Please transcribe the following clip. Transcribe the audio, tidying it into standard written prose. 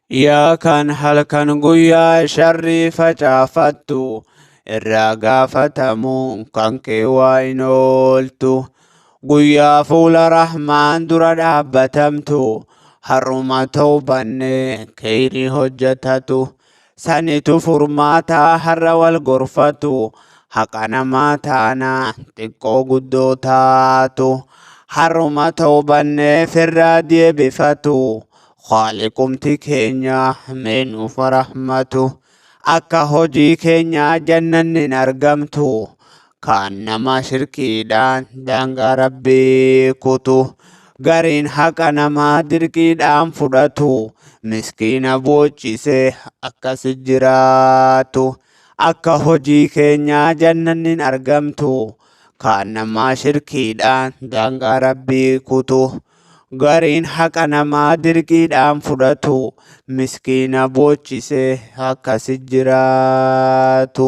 Yaa kan halkan guyyaa sharrii facaafattu irraa gaafatamu kan kee waa hin ooltu. Guyyaa fuula rahmaan dura dhaabbatamtu har'uma toobannee kheyrii hojjetatu. Sanitu furmaataa har'a wal gorfatu haqa namaa taanaa xiqqoo guddoo taatu. Har'uma toobannee firraa deebifatu. Khaliqumti keenya meenuuf rahmatu akka hojii keenya jannannin argamtu kan nama shirkiidhaan daangaa rabbii kutu gariin haqa namaa dirqiidhaan fudhatu miskiina boochise akkasi jiraatu akka hojii keenya jannannin argamtu kan nama shirkiidhaan daangaa rabbii kutu. Gariin haqa namaa dirqiidhaan fudhatu miskiina boochise akkasi jiraatu.